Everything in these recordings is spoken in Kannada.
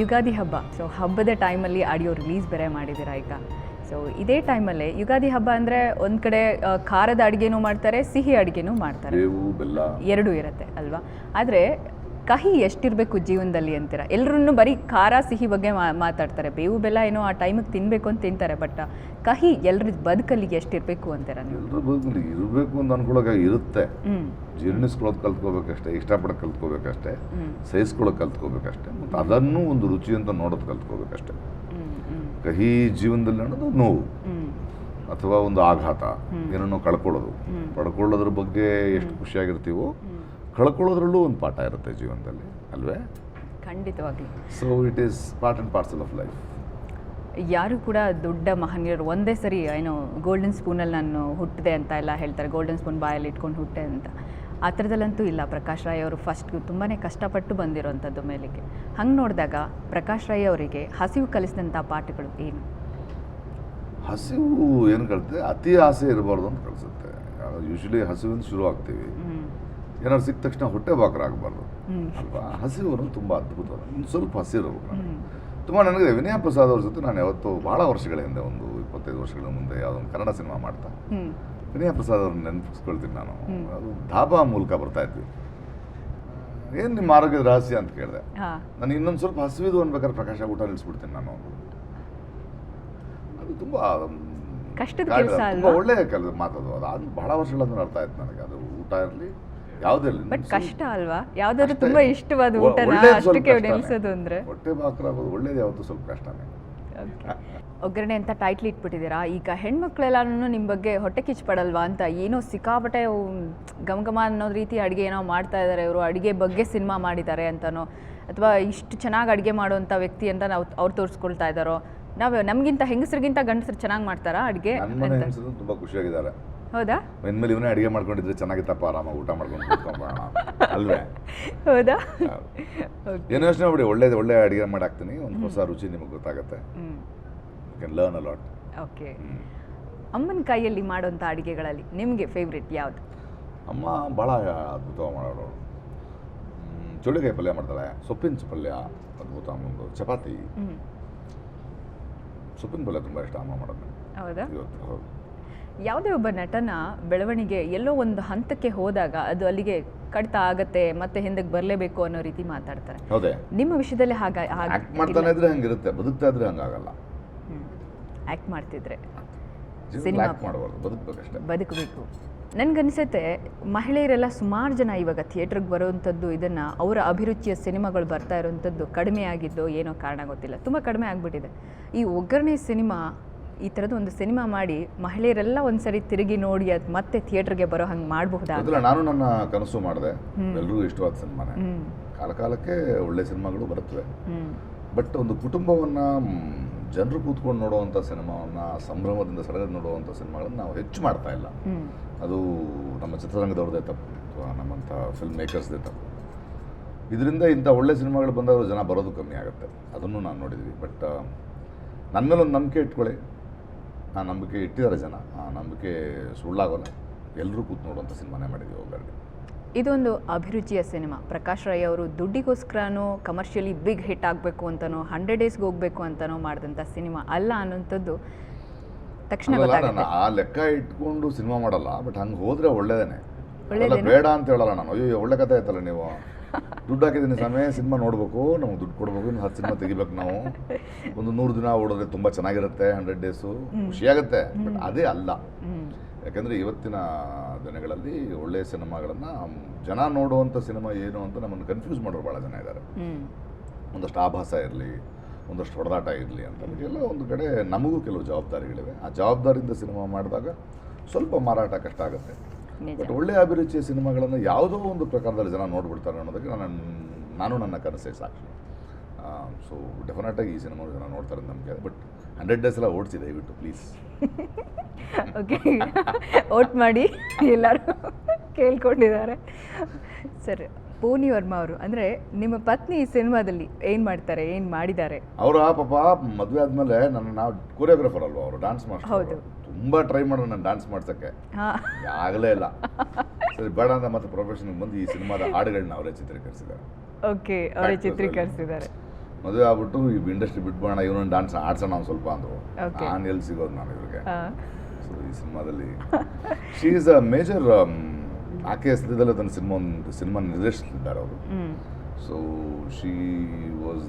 ಯುಗಾದಿ ಹಬ್ಬ. ಸೊ ಹಬ್ಬದ ಟೈಮಲ್ಲಿ ಆಡಿಯೋ ರಿಲೀಸ್ ಬೇರೆ ಮಾಡಿದ್ದೀರಾ ಈಗ. ಸೊ ಇದೇ ಟೈಮಲ್ಲಿ ಯುಗಾದಿ ಹಬ್ಬ ಅಂದರೆ ಒಂದು ಕಡೆ ಖಾರದ ಅಡುಗೆನೂ ಮಾಡ್ತಾರೆ, ಸಿಹಿ ಅಡುಗೆನೂ ಮಾಡ್ತಾರೆ, ಎರಡೂ ಇರುತ್ತೆ ಅಲ್ವಾ. ಆದರೆ ಕಹಿ ಎಷ್ಟಿರಬೇಕು ಜೀವನದಲ್ಲಿ ಅಂತೀರ? ಎಲ್ಲರೂ ಬರೀ ಖಾರ ಸಿಹಿ ಬಗ್ಗೆ ಮಾತಾಡ್ತಾರೆ. ಬೇವು ಬೆಲ್ಲ ಏನೋ ಆ ಟೈಮಿಗೆ ತಿನ್ನಬೇಕು ಅಂತ ತಿಂತಾರೆ, ಬಟ್ ಕಹಿ ಎಲ್ಲರ ಬದುಕಲ್ಲಿ ಎಷ್ಟಿರಬೇಕು ಅಂತೀರ ನೀವು? ಎಲ್ಲರ ಬದುಕಲ್ಲಿ ಇರಬೇಕು ಅಂತ ಅನ್ಕೊಳ್ಳೋಕೆ ಇರುತ್ತೆ. ಜೀರ್ಣಿಸ್ಕೊಳ್ಳೋದು ಕಲ್ತ್ಕೋಬೇಕಷ್ಟೇ, ಇಷ್ಟಪಡೋದು ಕಲ್ತ್ಕೋಬೇಕಷ್ಟೇ, ಸಹಿಸ್ಕೊಳ್ಳೋದು ಕಲ್ತ್ಕೋಬೇಕಷ್ಟೇ, ಮತ್ತು ಅದನ್ನು ಒಂದು ರುಚಿ ಅಂತ ನೋಡೋದು ಕಲ್ತ್ಕೋಬೇಕಷ್ಟೇ. ಕಹಿ ಜೀವನದಲ್ಲಿ ಅನ್ನೋದು ನೋವು ಅಥವಾ ಒಂದು ಆಘಾತ, ಏನನ್ನೋ ಕಳ್ಕೊಳ್ಳೋದು. ಪಡ್ಕೊಳ್ಳೋದ್ರ ಬಗ್ಗೆ ಎಷ್ಟು ಖುಷಿಯಾಗಿರ್ತೀವೋ ಕಳ್ಕೊಳ್ಳೋದ್ರಲ್ಲೂ ಒಂದು ಪಾಠ ಇರುತ್ತೆ ಜೀವನದಲ್ಲಿ, ಅಲ್ವೇ? ಖಂಡಿತವಾಗ್ಲಿ. So it is part and parcel of life. ಯಾರು ಕೂಡ ದೊಡ್ಡ ಮಹನೀಯರು ಒಂದೇ ಸರಿ ಏನೋ ಗೋಲ್ಡನ್ ಸ್ಪೂನಲ್ಲಿ ನಾನು ಹುಟ್ಟಿದೆ ಅಂತ ಎಲ್ಲ ಹೇಳ್ತಾರೆ, ಗೋಲ್ಡನ್ ಸ್ಪೂನ್ ಬಾಯಲ್ಲಿ ಇಟ್ಕೊಂಡು ಹುಟ್ಟೆ ಅಂತ. ಆ ಥರದಲ್ಲಂತೂ ಇಲ್ಲ. ಪ್ರಕಾಶ್ ರೈ ಅವರು ಫಸ್ಟ್ ತುಂಬಾ ಕಷ್ಟಪಟ್ಟು ಬಂದಿರೋವಂಥದ್ದು ಮೇಲಿಗೆ. ಹಂಗೆ ನೋಡಿದಾಗ ಪ್ರಕಾಶ್ ರೈ ಅವರಿಗೆ ಹಸಿವು ಕಲಿಸಿದಂಥ ಪಾಠಗಳು ಏನು? ಹಸಿವು ಏನು ಕಲಿತೆ, ಅತಿ ಆಸೆ ಇರಬಾರ್ದು ಅಂತ ಕಲಿಸುತ್ತೆ. ಯೂಶ್ವಲಿ ಹಸಿವಿಂದ ಶುರು ಆಗ್ತೀವಿ, ಏನಾದ್ರು ಸಿಕ್ಕ ತಕ್ಷಣ ಹೊಟ್ಟೆ ಬಾಕರಾಗಬಾರ್ದು ಅಲ್ವಾ. ಹಸಿವು ಅನ್ನೋದು ತುಂಬ ಅದ್ಭುತ. ಒಂದು ಸ್ವಲ್ಪ ಹಸಿರಬೇಕು. ತುಂಬ ನನಗೆ ವಿನಯ ಪ್ರಸಾದ್ ಅವ್ರ ಜೊತೆ ನಾನು ಯಾವತ್ತು ಭಾಳ ವರ್ಷಗಳ ಹಿಂದೆ, ಒಂದು 25 ವರ್ಷಗಳ ಮುಂದೆ ಯಾವುದೊಂದು ಕನ್ನಡ ಸಿನಿಮಾ ಮಾಡ್ತಾ ವಿನಯ ಪ್ರಸಾದ್ ಅವ್ರನ್ನ ನೆನಪಿಸ್ಕೊಳ್ತೀನಿ ನಾನು. ಅದು ಧಾಬಾ ಮೂಲಕ ಬರ್ತಾ ಇದ್ವಿ. ಏನು ನಿಮ್ಮ ಆರೋಗ್ಯದ ರಹಸ್ಯ ಅಂತ ಕೇಳಿದೆ. ನಾನು ಇನ್ನೊಂದು ಸ್ವಲ್ಪ ಹಸಿವಿದು ಅನ್ಬೇಕಾದ್ರೆ ಪ್ರಕಾಶ ಊಟ ನಿಲ್ಲಿಸ್ಬಿಡ್ತೀನಿ ನಾನು. ಅದು ತುಂಬ ಕಷ್ಟದ ಕೆಲಸ, ತುಂಬ ಒಳ್ಳೆಯ ಕೆಲಸ ಮಾತದು. ಅದು ಬಹಳ ವರ್ಷಗಳಂದ್ರೆ ಅರ್ಥ ಆಯ್ತು ನನಗೆ. ಅದು ಊಟ ಇರಲಿ ಯಾವುದೇ ಇರಲಿ, ಬಟ್ ಕಷ್ಟ ಅಲ್ವಾ? ಯಾವ್ದಾದ್ರು ತುಂಬಾ ಇಷ್ಟವಾದ ಊಟನ ಅಷ್ಟಕ್ಕೆ ನಿಲ್ಲಿಸೋದು ಅಂದ್ರೆ ಹೊಟ್ಟೆ ಬಾಕರಾಗೋದು ಒಳ್ಳೇದು ಯಾವತ್ತೂ ಸ್ವಲ್ಪ ಕಷ್ಟನೇ. ಒಗ್ಗರಣೆ ಅಂತ ಟೈಟ್ಲ್ ಇಟ್ಬಿಟ್ಟಿದ್ದೀರಾ. ಈಗ ಹೆಣ್ಮಕ್ಳೆಲ್ಲಾನು ನಿಮ್ಮ ಬಗ್ಗೆ ಹೊಟ್ಟೆ ಕಿಚ್ಚು ಪಡಲ್ವಾ ಅಂತ, ಏನೋ ಸಿಕ್ಕಾಪಟ್ಟೆ ಗಮಗಮ ಅನ್ನೋ ರೀತಿ ಅಡುಗೆ ಏನೋ ಮಾಡ್ತಾ ಇದ್ದಾರೆ ಇವರು, ಅಡುಗೆ ಬಗ್ಗೆ ಸಿನಿಮಾ ಮಾಡಿದ್ದಾರೆ ಅಂತನೋ, ಅಥವಾ ಇಷ್ಟು ಚೆನ್ನಾಗಿ ಅಡುಗೆ ಮಾಡುವಂಥ ವ್ಯಕ್ತಿ ಅಂತ ನಾವು ಅವ್ರು ತೋರಿಸ್ಕೊಳ್ತಾ ಇದ್ದಾರೋ. ನಾವು ನಮಗಿಂತ ಹೆಂಗಸರಿಗಿಂತ ಗಂಡಸರು ಚೆನ್ನಾಗಿ ಮಾಡ್ತಾರಾ ಅಡುಗೆ? ತುಂಬ ಖುಷಿಯಾಗಿದ್ದಾರೆ. ಹೌದಾ? ಇನ್ಮೇಲೆ ಇವನೇ ಅಡುಗೆ ಮಾಡ್ಕೊಂಡಿದ್ರೆ ಚೆನ್ನಾಗಿತ್ತಪ್ಪ, ಆರಾಮಾಗಿ ಊಟ ಮಾಡ್ಕೊಂಡು ಕೂತ್ಕೊಂಬೋಣ ಅಲ್ವೇ? ಹೌದಾ? ಏನು ಯೋಚನೆ ಮಾಡಿ, ಒಳ್ಳೆ ಅಡುಗೆ ಮಾಡಾಕ್ತೀನಿ. ಒಂದು ಹೊಸ ರುಚಿ ನಿಮಗೆ ಗೊತ್ತಾಗುತ್ತೆ. You can learn a lot. Okay. ಅಮ್ಮನ ಕೈಯಲ್ಲಿ ಮಾಡೋಂಥ ಅಡುಗೆಗಳಲ್ಲಿ ನಿಮಗೆ ಫೇವ್ರೇಟ್ ಯಾವುದು? ಅಮ್ಮ ಭಾಳ ಅದ್ಭುತವಾಗಿ ಮಾಡೋರು. ಚೌಳಿಕಾಯಿ ಪಲ್ಯ ಮಾಡ್ತಾಳೆ, ಸೊಪ್ಪಿನ ಪಲ್ಯ ಅದ್ಭುತ. ಅಮ್ಮಂದು ಚಪಾತಿ, ಸೊಪ್ಪಿನ ಪಲ್ಯ ತುಂಬ ಇಷ್ಟ ಅಮ್ಮ ಮಾಡೋದು. ಹೌದಾ? ಇವತ್ತು ಹೌದು. ಯಾವುದೇ ಒಬ್ಬ ನಟನ ಬೆಳವಣಿಗೆ ಎಲ್ಲೋ ಒಂದು ಹಂತಕ್ಕೆ ಹೋದಾಗ ಅದು ಅಲ್ಲಿಗೆ ಕಡಿತ ಆಗತ್ತೆ, ಮತ್ತೆ ಹಿಂದಕ್ಕೆ ಬರಲೇಬೇಕು ಅನ್ನೋ ರೀತಿ ಮಾತಾಡ್ತಾರೆ. ಹೌದೇ? ನಿಮ್ಮ ವಿಷಯದಲ್ಲಿ ಆಕ್ಟ್ ಮಾಡ್ತಾನೆ ಇದ್ರೆ ಹಂಗಿರುತ್ತೆ, ಬದುಕ್ತಾ ಇದ್ರೆ ಹಂಗಾಗಲ್ಲ. ಆಕ್ಟ್ ಮಾಡ್ತಿದ್ರೆ ಸಿನಿಮಾ ಮಾಡಬಾರ್ದು, ಬದುಕಬೇಕಷ್ಟೇ, ಬದುಕಬೇಕು. ನನ್ಗನ್ಸುತ್ತೆ ಮಹಿಳೆಯರೆಲ್ಲ ಸುಮಾರು ಜನ ಇವಾಗ ಥಿಯೇಟ್ರಿಗೆ ಬರೋವಂಥದ್ದು, ಇದನ್ನು ಅವರ ಅಭಿರುಚಿಯ ಸಿನಿಮಾಗಳು ಬರ್ತಾ ಇರೋವಂಥದ್ದು ಕಡಿಮೆ ಆಗಿದ್ದು ಏನೋ ಕಾರಣ ಗೊತ್ತಿಲ್ಲ, ತುಂಬ ಕಡಿಮೆ ಆಗಿಬಿಟ್ಟಿದೆ. ಈ ಒಗ್ಗರಣೆ ಸಿನಿಮಾ, ಈ ಥರದ್ದು ಒಂದು ಸಿನಿಮಾ ಮಾಡಿ ಮಹಿಳೆಯರೆಲ್ಲ ಒಂದ್ಸರಿ ತಿರುಗಿ ನೋಡಿ ಅದು ಮತ್ತೆ ಥಿಯೇಟರ್ಗೆ ಬರೋ ಹಂಗೆ ಮಾಡಬಹುದಾ? ನಾನು ನನ್ನ ಕನಸು ಮಾಡಿದೆ, ಎಲ್ರಿಗೂ ಇಷ್ಟವಾದ ಸಿನಿಮಾನೇ. ಕಾಲಕಾಲಕ್ಕೆ ಒಳ್ಳೆ ಸಿನಿಮಾಗಳು ಬರುತ್ತವೆ, ಬಟ್ ಒಂದು ಕುಟುಂಬವನ್ನು ಜನರು ಕೂತ್ಕೊಂಡು ನೋಡುವಂಥ ಸಿನಿಮಾವನ್ನು, ಸಂಭ್ರಮದಿಂದ ಸಡಗರ ನೋಡುವಂಥ ಸಿನಿಮಾಗಳನ್ನು ನಾವು ಹೆಚ್ಚು ಮಾಡ್ತಾ ಇಲ್ಲ. ಅದು ನಮ್ಮ ಚಿತ್ರರಂಗದವ್ರದ್ದೇ ತಪ್ಪು, ಅಥವಾ ನಮ್ಮಂಥ ಫಿಲ್ಮ್ ಮೇಕರ್ಸ್ದೇ ತಪ್ಪು. ಇದರಿಂದ ಇಂಥ ಒಳ್ಳೆ ಸಿನಿಮಾಗಳು ಬಂದವರು ಜನ ಬರೋದು ಕಮ್ಮಿ ಆಗುತ್ತೆ, ಅದನ್ನು ನಾನು ನೋಡಿದ್ವಿ. ಬಟ್ ನನ್ನ ಮೇಲೆ ಒಂದು ನಂಬಿಕೆ ಇಟ್ಕೊಳ್ಳಿ, ಆ ನಂಬಿಕೆ ಇಟ್ಟಿದ್ದಾರೆ ಜನ, ಆ ನಂಬಿಕೆ ಸುಳ್ಳಾಗೋಲ್ಲ. ಎಲ್ಲರೂ ಕೂತು ನೋಡುವಂಥ ಸಿನಿಮಾನೇ ಮಾಡಿದ್ವಿ ಒಗ್ಗರಣೆ. ಇದೊಂದು ಅಭಿರುಚಿಯ ಸಿನಿಮಾ. ಪ್ರಕಾಶ್ ರೈ ಅವರು ದುಡ್ಡಿಗೋಸ್ಕರನೋ ಕಮರ್ಷಿಯಲಿ ಬಿಗ್ ಹಿಟ್ ಆಗಬೇಕು ಅಂತನೋ 100 ಡೇಸ್ಗೆ ಹೋಗಬೇಕು ಅಂತನೋ ಮಾಡಿದಂಥ ಸಿನಿಮಾ ಅಲ್ಲ ಅನ್ನೋಂಥದ್ದು ತಕ್ಷಣ ನಾನು ಆ ಲೆಕ್ಕ ಇಟ್ಕೊಂಡು ಸಿನಿಮಾ ಮಾಡಲ್ಲ, ಬಟ್ ಹಂಗೆ ಹೋದರೆ ಒಳ್ಳೇದೇನೆ, ಬೇಡ ಅಂತ ಹೇಳಲ್ಲ ನಾನು. ಅಯ್ಯೋ ಒಳ್ಳೆ ಕಥೆ ಆಯ್ತಲ್ಲ, ನೀವು ದುಡ್ಡು ಹಾಕಿದ್ದೀನಿ ಸಮಯ ಸಿನಿಮಾ ನೋಡಬೇಕು, ನಮ್ಗೆ ದುಡ್ಡು ಕೊಡಬೇಕು, ಇನ್ನು 10 ಸಿನಿಮಾ ತೆಗಿಬೇಕು ನಾವು, ಒಂದು 100 ದಿನ ಓಡೋದ್ರೆ ತುಂಬ ಚೆನ್ನಾಗಿರುತ್ತೆ, 100 ಡೇಸು ಖುಷಿಯಾಗುತ್ತೆ, ಬಟ್ ಅದೇ ಅಲ್ಲ. ಯಾಕೆಂದರೆ ಇವತ್ತಿನ ದಿನಗಳಲ್ಲಿ ಒಳ್ಳೆಯ ಸಿನಿಮಾಗಳನ್ನು ಜನ ನೋಡುವಂಥ ಸಿನಿಮಾ ಏನು ಅಂತ ನಮ್ಮನ್ನು ಕನ್ಫ್ಯೂಸ್ ಮಾಡೋರು ಭಾಳ ಜನ ಇದ್ದಾರೆ. ಒಂದಷ್ಟು ಆಭಾಸ ಇರಲಿ, ಒಂದಷ್ಟು ಹೊಡೆದಾಟ ಇರಲಿ ಅಂತ. ಎಲ್ಲ ಒಂದು ಕಡೆ ನಮಗೂ ಕೆಲವು ಜವಾಬ್ದಾರಿಗಳಿವೆ. ಆ ಜವಾಬ್ದಾರಿಯಿಂದ ಸಿನಿಮಾ ಮಾಡಿದಾಗ ಸ್ವಲ್ಪ ಮಾರಾಟ ಕಷ್ಟ ಆಗುತ್ತೆ, ಬಟ್ ಒಳ್ಳೆಯ ಅಭಿರುಚಿಯ ಸಿನಿಮಾಗಳನ್ನು ಯಾವುದೋ ಒಂದು ಪ್ರಕಾರದಲ್ಲಿ ಜನ ನೋಡ್ಬಿಡ್ತಾರೆ ಅನ್ನೋದಕ್ಕೆ ನಾನು ನನ್ನ ಕನಸೇ ಸಾಕ್ಷಿ. ಸೊ ಡೆಫಿನೆಟಾಗಿ ಈ ಸಿನಿಮಾ ಜನ ನೋಡ್ತಾರೆ ನಮಗೆ. ಬಟ್ 100 ಡೇಸ್ ಎಲ್ಲ ಓಡಿಸಿ ದಯವಿಟ್ಟು ಪ್ಲೀಸ್. ಓಕೆ, ಓಟ್ ಮಾಡಿ ಎಲ್ಲರೂ ಕೇಳ್ಕೊಂಡಿದ್ದಾರೆ. ಸರ್, ಪೂನಿ ವರ್ಮಾ ಅವರು ಅಂದರೆ ನಿಮ್ಮ ಪತ್ನಿ ಈ ಸಿನಿಮಾದಲ್ಲಿ ಏನು ಮಾಡ್ತಾರೆ, ಏನು ಮಾಡಿದ್ದಾರೆ? ಅವರು ಪಾಪ ಮದುವೆ ಆದಮೇಲೆ ನಾವು ಕೊರಿಯೋಗ್ರಾಫರ್ ಅಲ್ವಾ, ಅವರು ಡ್ಯಾನ್ಸ್ ಮಾಸ್ಟರ್. ಹೌದು, ತುಂಬ ಟ್ರೈ ಮಾಡೋಣ ನಾನು ಡ್ಯಾನ್ಸ್ ಮಾಡ್ಸೋಕ್ಕೆ, ಆಗಲೇ ಇಲ್ಲ. ಸರಿ ಬೇಡ ಅಂತ ಮತ್ತೆ ಪ್ರೊಫೆಷನ್ಗೆ ಬಂದು ಈ ಸಿನಿಮಾದ ಹಾಡುಗಳನ್ನ ಅವರೇ ಚಿತ್ರೀಕರಿಸಿದ್ದಾರೆ. ಓಕೆ, ಅವರೇ ಚಿತ್ರೀಕರಿಸಿದ್ದಾರೆ. ಮದುವೆ ಆಗ್ಬಿಟ್ಟು ಈ ಇಂಡಸ್ಟ್ರಿ ಬಿಟ್ಬೋಣ ಇವನೊಂದು ಡಾನ್ಸ್ ಆಡ್ಸೋಣ ಒಂದು ಸ್ವಲ್ಪ ಅಂದರು. Okay. ನಾನು ಎಲ್ಲಿ ಸಿಗೋದು ನಾನು ಇವ್ರಿಗೆ. ಹಾಂ ಸೊ ಈ ಸಿನಿಮಾದಲ್ಲಿ ಶಿ ಈಸ್ ಅ ಮೇಜರ್ ಆಕೆ ಹೆಸರಿದಲ್ಲೇ ತನ್ನ ಸಿನಿಮಾ ನಿರ್ದೇಶಿಸಿದ್ದಾರೆ ಅವರು. ಹ್ಞೂ so she was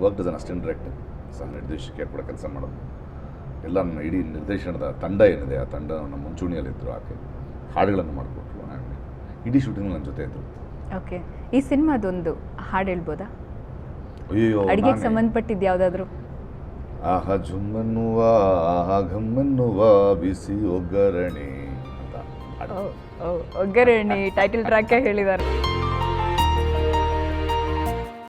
work as an assistant director, ಸಹ ನಿರ್ದೇಶಕಿ ಕೂಡ ಕೆಲಸ ಮಾಡೋದು. ಎಲ್ಲ ನನ್ನ ಇಡೀ ನಿರ್ದೇಶನದ ತಂಡ ಏನಿದೆ ಆ ತಂಡ ನಮ್ಮ ಮುಂಚೂಣಿಯಲ್ಲಿದ್ದರು. ಆಕೆ ಹಾಡುಗಳನ್ನು ಮಾಡಿಕೊಟ್ರು ಆ್ಯಂಡ್ ಇಡೀ ಶೂಟಿಂಗ್ ನನ್ನ ಜೊತೆ ಇದ್ದರು. ಓಕೆ, ಈ ಸಿನಿಮಾದೊಂದು ಹಾಡು ಹೇಳ್ಬೋದಾ? ಅಯ್ಯೋ ಅಡುಗೆಗೆ ಸಂಬಂಧಪಟ್ಟಿದ್ದು ಯಾವುದಾದ್ರೂ? ಆಹ ಜುಮ್ಮನ್ನುವ ಆಹ ಘಮ್ಮನ್ನುವ ಬಿಸಿ ಒಗ್ಗರಣೆ ಅಂತ ಹಾಡು. ಒಗ್ಗರಣೆ ಟೈಟಲ್ ಟ್ರ್ಯಾಕೇ ಹೇಳಿದ್ದಾರೆ.